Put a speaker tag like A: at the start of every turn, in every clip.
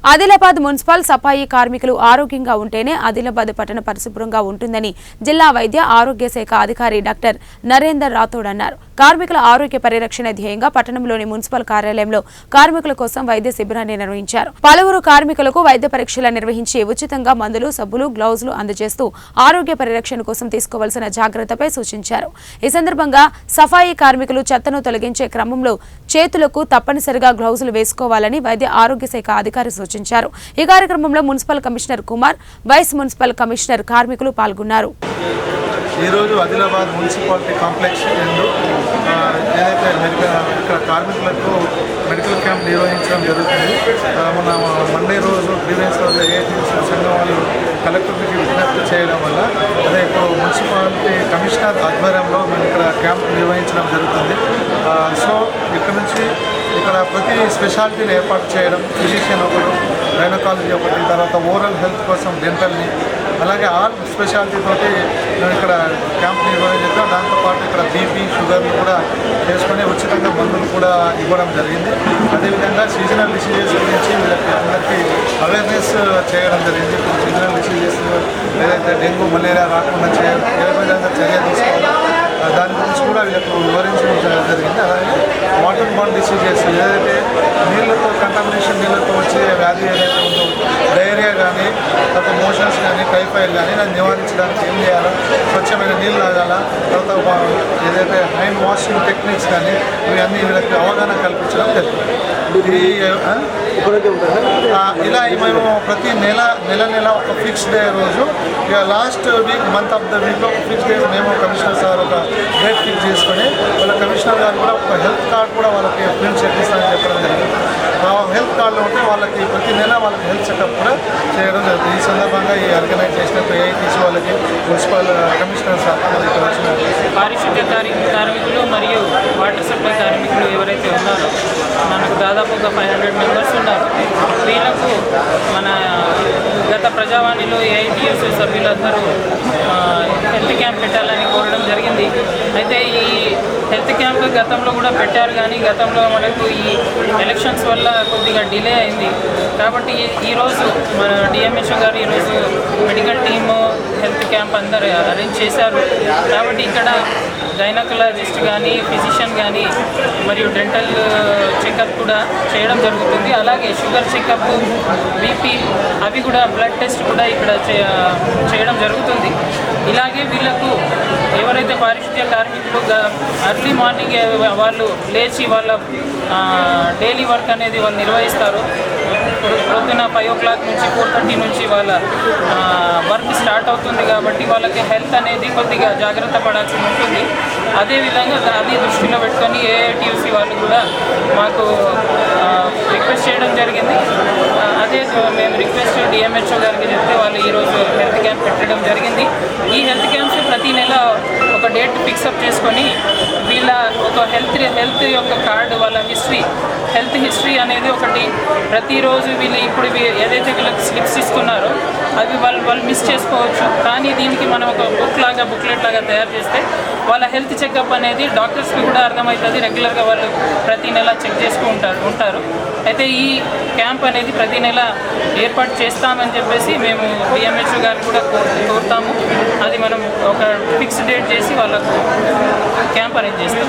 A: Adilabad municipal సఫాయి కార్మికులు ఆరోగ్యంగా ఉంటేనే ఆదిలాబాద్ పట్టణ పరిశుభ్రంగా ఉంటుందని జిల్లా వైద్య ఆరోగ్య శాఖ అధికారి డాక్టర్ నరేందర్ రాథోడ్ అన్నారు. కార్మికుల ఆరోగ్య పరిరక్షణ ధ్యేయంగా పట్టణంలోని మున్సిపల్ కార్యాలయంలో కార్మికుల కోసం వైద్య శిబిరాన్ని నిర్వహించారు. పలువురు కార్మికులకు వైద్య పరీక్షలు నిర్వహించి ఉచితంగా మందులు, సబ్బులు, గ్లౌజులు అందజేస్తూ ఆరోగ్య పరిరక్షణ కోసం తీసుకోవాల్సిన జాగ్రత్తపై సూచించారు. ఈ సందర్భంగా సఫాయి కార్మికులు చెత్తను తొలగించే క్రమంలో చేతులకు తప్పనిసరిగా గ్లౌజులు వేసుకోవాలని వైద్య ఆరోగ్య శాఖ అధికారి సూచించారు. ఈ కార్యక్రమంలో municipal commissioner Kumar, vice municipal commissioner కార్మికులు పాల్గొన్నారు.
B: ఈ రోజు ఆదిలాబాద్ మున్సిపాలిటీ కాంప్లెక్స్ ఏదైతే ఇక్కడ కార్మికులకు మెడికల్ క్యాంప్ నిర్వహించడం జరుగుతుంది. మన మండే రోజు గ్రీవెన్స్ రోజు ఏఐటీసీ సంఘం వాళ్ళు కలెక్టర్కి విజ్ఞప్తి చేయడం వల్ల అదే ఇప్పుడు మున్సిపాలిటీ కమిషనర్ ఆధ్వర్యంలో మేము ఇక్కడ క్యాంప్ నిర్వహించడం జరుగుతుంది. సో ఇక్కడ నుంచి ఇక్కడ ప్రతి స్పెషాలిటీని ఏర్పాటు చేయడం, ఫిజిషియన్ ఒకరు, గైనకాలజీ ఒకటి, తర్వాత ఓరల్ హెల్త్ కోసం డెంటల్ని, అలాగే ఆల్ స్పెషాలిటీ తోటి మేము ఇక్కడ క్యాంప్ నిర్వహించాం. దాంతోపాటు ఇక్కడ బీపీ, షుగర్లు కూడా చేసుకుని ఉచితంగా మందులు కూడా ఇవ్వడం జరిగింది. అదేవిధంగా సీజనల్ డిసీజెస్ గురించి వీళ్ళకి అందరికీ అవేర్నెస్ చేయడం జరిగింది. ఇప్పుడు సీజనల్ డిసీజెస్ ఏదైతే డెంగ్యూ, మలేరియా రాకుండా ఏ విధంగా చర్య తీసుకోవాలి దాని గురించి కూడా వీళ్ళకు వివరించడం జరిగింది. అలాగే వాటర్ బాండ్ డిసీజెస్ ఏదైతే నీళ్ళతో కంటామినేషన్ నీళ్ళతో వచ్చే వ్యాధి ఏదైతే ఉందో డయేరియా కానీ, తర్వాత మోషన్స్ కానీ, టైఫాయిడ్ కానీ దాన్ని నివారించడానికి ఏం చేయాలో, స్వచ్ఛమైన నీళ్ళు తాగాల, తర్వాత ఏదైతే హ్యాండ్ వాషింగ్ టెక్నిక్స్ కానీ ఇవన్నీ వీళ్ళకి అవగాహన కల్పించడం జరుగుతుంది. ఇలా మేము ప్రతి నెల ఒక ఫిక్స్ డే రోజు ఇక last week month of the వీక్లో ఒక ఫిక్స్ డే మేము కమిషనర్ సార్ ఒక డేట్ ఫిక్స్ చేసుకొని వాళ్ళ కమిషనర్ గారు కూడా ఒక హెల్త్ కార్డ్ కూడా వాళ్ళకి ప్రింట్ చేపిస్తారని చెప్పడం జరిగింది. ఆ హెల్త్ కార్డులో ఉంటే వాళ్ళకి ప్రతి నెల వాళ్ళకి హెల్త్ చెకప్ కూడా చేయడం జరుగుతుంది. ఈ సందర్భంగా ఈ ఆర్గనైజ్ చేసినట్టు ఏఐటీసీ వాళ్ళకి మున్సిపల్ కమిషనర్ సార్ ఇక్కడ వచ్చిన
C: పారిశుద్ధ్య కార్మికులు మరియు వాటర్ సప్లై కార్మికులు ఎవరైతే ఉన్నారో మనకు దాదాపు ఒక 500 మెంబర్స్ ఉన్నారు. వీళ్ళకు మన గత ప్రజావాణిలో ఏఐటీఎస్ సభ్యులందరూ హెల్త్ క్యాంప్ పెట్టాలని కోరడం జరిగింది. అయితే ఈ హెల్త్ క్యాంప్ గతంలో కూడా పెట్టారు, కానీ గతంలో మనకు ఈ ఎలక్షన్స్ వల్ల కొద్దిగా డిలే అయింది. కాబట్టి ఈరోజు మన డిఎంహెచ్ఓ గారు ఈరోజు మెడికల్ టీము హెల్త్ క్యాంప్ అందరు అరేంజ్ చేశారు. కాబట్టి ఇక్కడ గైనకాలజిస్ట్ కానీ, ఫిజిషియన్ కానీ మరియు డెంటల్ చెకప్ కూడా చేయడం జరుగుతుంది. అలాగే షుగర్ చెకప్, బీపీ అవి కూడా బ్లడ్ టెస్ట్ కూడా ఇక్కడ చేయడం జరుగుతుంది. ఇలాగే వీళ్ళకు ఎవరైతే పారిశుద్ధ్య కార్మికులు అర్లీ మార్నింగ్ వాళ్ళు లేచి వాళ్ళ డైలీ వర్క్ అనేది వాళ్ళు నిర్వహిస్తారు. పొద్దున 5 o'clock నుంచి 4:30 నుంచి వాళ్ళ వర్క్ స్టార్ట్ అవుతుంది. కాబట్టి వాళ్ళకి హెల్త్ అనేది కొద్దిగా జాగ్రత్త పడాల్సి ఉంటుంది. అదేవిధంగా అది దృష్టిలో పెట్టుకొని ఏఐటీయూసీ వాళ్ళు కూడా మాకు రిక్వెస్ట్ చేయడం జరిగింది. అదే మేము రిక్వెస్ట్ డిఎంహెచ్ఓ గారికి చెప్తే వాళ్ళు ఈరోజు హెల్త్ క్యాంప్ పెట్టడం జరిగింది. ఈ హెల్త్ క్యాంప్స్ ప్రతి నెల ఒక డేట్ ఫిక్సప్ చేసుకొని వీళ్ళ ఒక హెల్త్ యొక్క కార్డు, వాళ్ళ హెల్త్ హిస్టరీ అనేది ఒకటి ప్రతిరోజు వీళ్ళు ఇప్పుడు ఏదైతే వీళ్ళకి స్లిప్స్ ఇస్తున్నారో అవి వాళ్ళు మిస్ చేసుకోవచ్చు. కానీ దీనికి మనం ఒక బుక్లెట్ లాగా తయారు చేస్తే వాళ్ళ హెల్త్ చెకప్ అనేది డాక్టర్స్కి కూడా అర్థమవుతుంది. రెగ్యులర్గా వాళ్ళు ప్రతి నెల చెక్ చేసుకుంటూ ఉంటారు. అయితే ఈ క్యాంప్ అనేది ప్రతి నెల ఏర్పాటు చేస్తామని చెప్పేసి మేము డిఎంహెచ్ఓ గారిని కూడా కోరుతాము. అది మనం ఒక ఫిక్స్ డేట్ చేసి వాళ్ళకు క్యాంప్ అరేంజ్ చేస్తాం.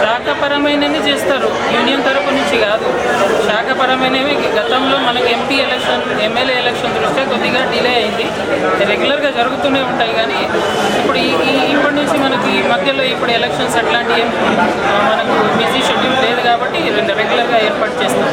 C: శాఖపరమైనవి చేస్తారు, యూనియన్ తరపు నుంచి కాదు. శాఖపరమైనవి గతంలో మనకి ఎమ్మెల్యే ఎలక్షన్ దృష్ట్యా కొద్దిగా డిలే అయింది. రెగ్యులర్గా జరుగుతూనే ఉంటాయి. కానీ ఇప్పుడు ఇప్పటి నుంచి మనకి మధ్యలో ఇప్పుడు ఎలక్షన్స్ అట్లాంటివి మనకు బిజీ షెడ్యూల్ లేదు కాబట్టి రెగ్యులర్గా ఏర్పాటు చేస్తాం.